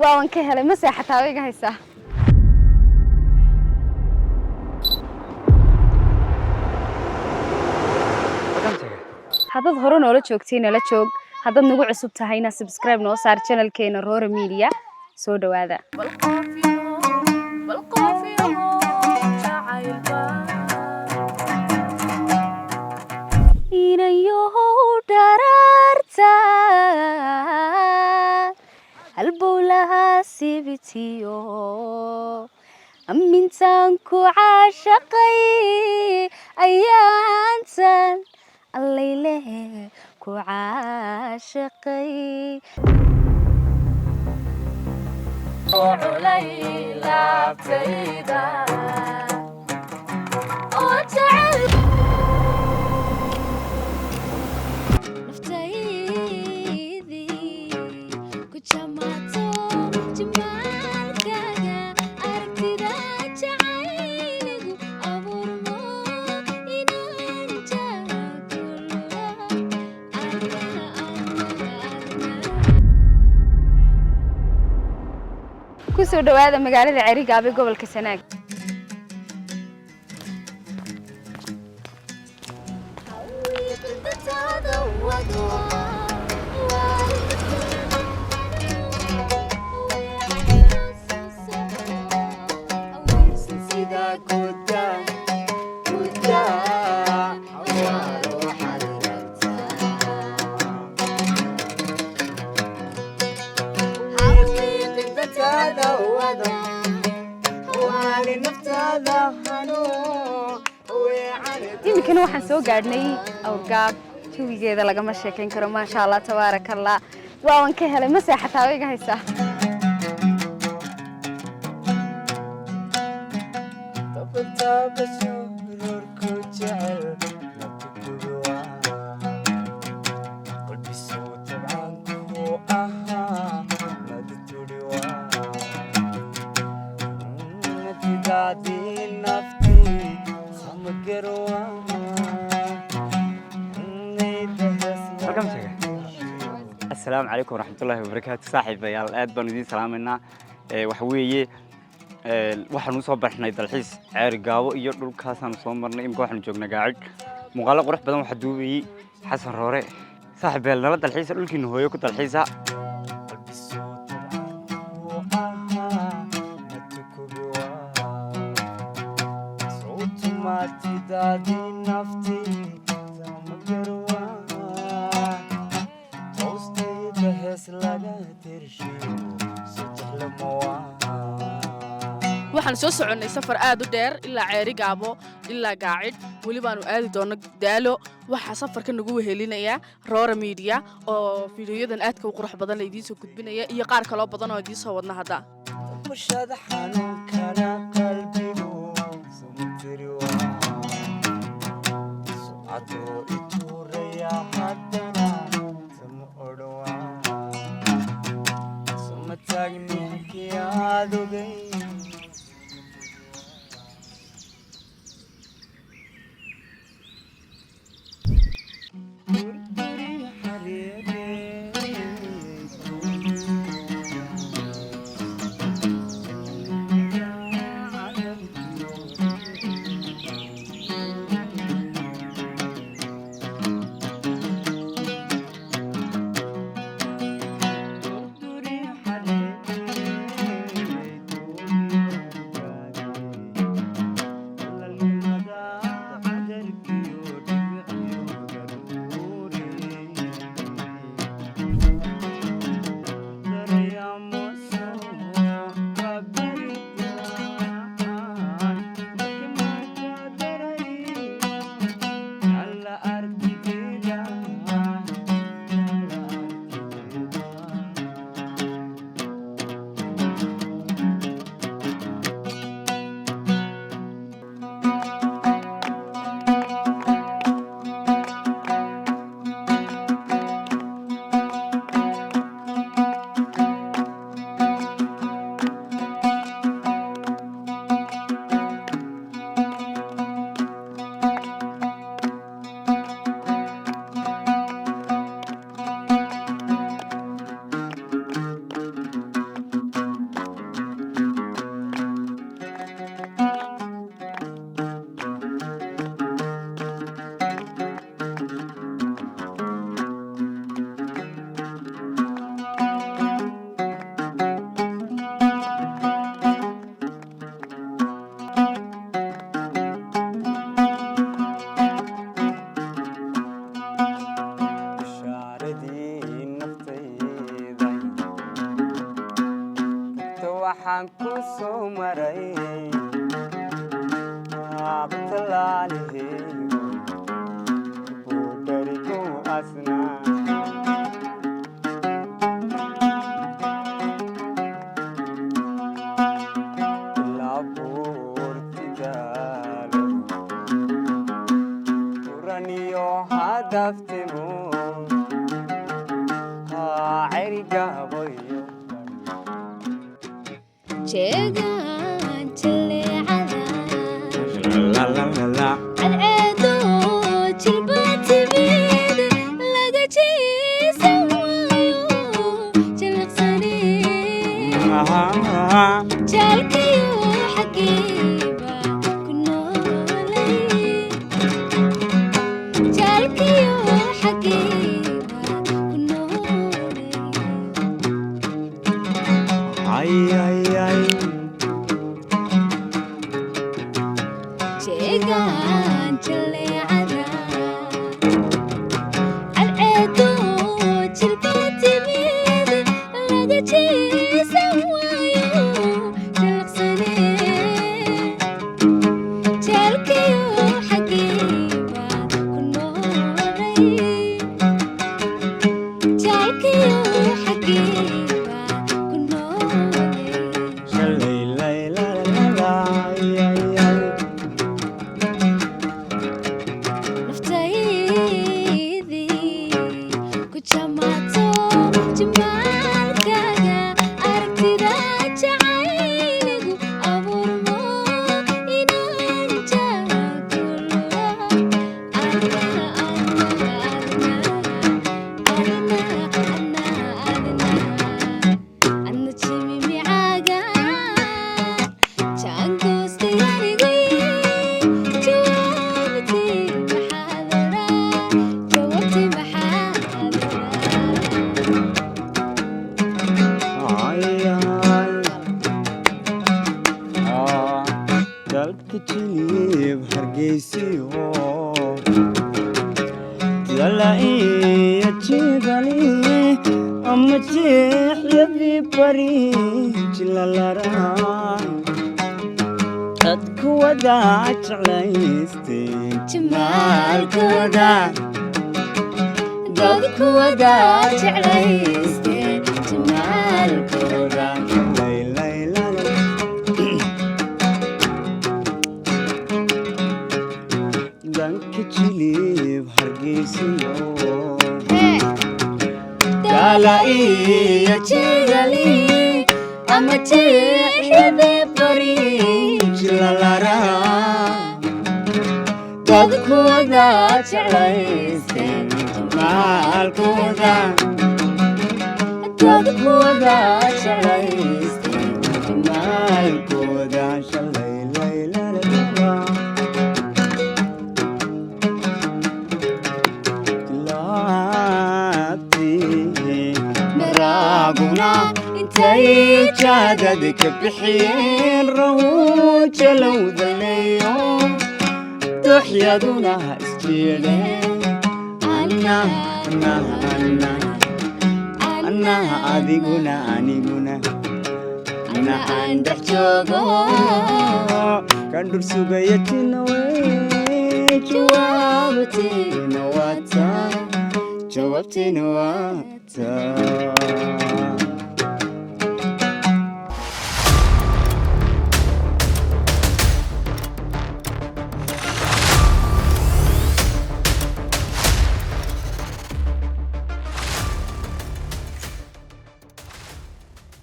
وأنا كهلا مساحة تاوي جاهزة. هذا ظهرنا ولا شوكتين ولا شوك هذا نقول عصب تهينا سبسكرايب نوصار channel كينا رور ميديا سودا هذا. إنا يهودارتا البولها سيبتيو أمين تانكو عاشقي أيانتان الليلة كو عاشقي وليلة بتيدا وتعال نفتيذي كنت شمعتو جمالك أركتي ذا جعينك أبورمو إنانجا كسر دواء مقالة عريق أبي قبل كسناك. يمكن واحد سوق قاعدني أو رقاب شوفي كذا لقى مشي كين كرو ما شاء الله تبارك الله وأنا كهلا مساحة تاوي جاهزة. السلام عليكم ورحمة الله وبركاته صاحب يا الأد بندين سلامنا وحويه waxaan u soo barnay dalxiis ceer gaabo iyo dhulkaasaan soo marnay imka waxaan joognaa gaacid muuqaal qurux badan waxa duubay Xasan Roore saaxiib nala dalxiis dhulkiina hooyo ku dalxiisa waxaan soo soconay safar aad u dheer ilaa ceeri gaabo ilaa gaacid wali baanu aadi doona daalo waxa safarka nagu wehelinaya Roora Media oo fiidiyodan aadka u qurux badan la idiin soo gudbinaya iyo qaar kale oo badan oo idiin soo wadna hada mushada xanuun kana qalbigu sumtiriwa su'adu ituraya hadana samu odwa sumatagni kiyaadugay waxaan ku soo maray abtalaalihiigo buudharigu asnaa ilaa buurtidaalo uraniyo hadaftimo cerigaboyo jeegaan jaleecada la cadceedo jilba timid laga jiisan waayo jalaqsane jaalkayo xageeba ku noolay jaalkayo xageeba ku noolay ay jeegaan jaleecada cadceedo jilba timid laga jiisan waayo jalaqsane jaalkayo xageeba ku noolay jaalkayo xageeba ku noolay naftaydii ku jamaato jimaalkaaga aragtida jacayligu abuurmo inaan jaagulo adna jimimicaaga jaangoostayanigu jawaabti dalka jilib hargeysiyo dala iyo jidali ama jeexyadii bari jilalaraan dadku wadaa jeclaystay jamaalkooda dadku wadaa jeclaysteen jamaalkooda danka jilib hargeysiyo dala iyo jidali ama jeexyadii bari jilalaraan dadku wadaa jeclaysteen maalkooda dadku wadaa jeclaysteen maalkooda shalay laylalala laabtii maraaguna intay jaadad ka bixiyeen rawuja lowdaleeyo duxyaduna isjeedeen annaha adiguna aniguna ana aan dhex joogo kan dhul sugaya jinawe jawaabtina waata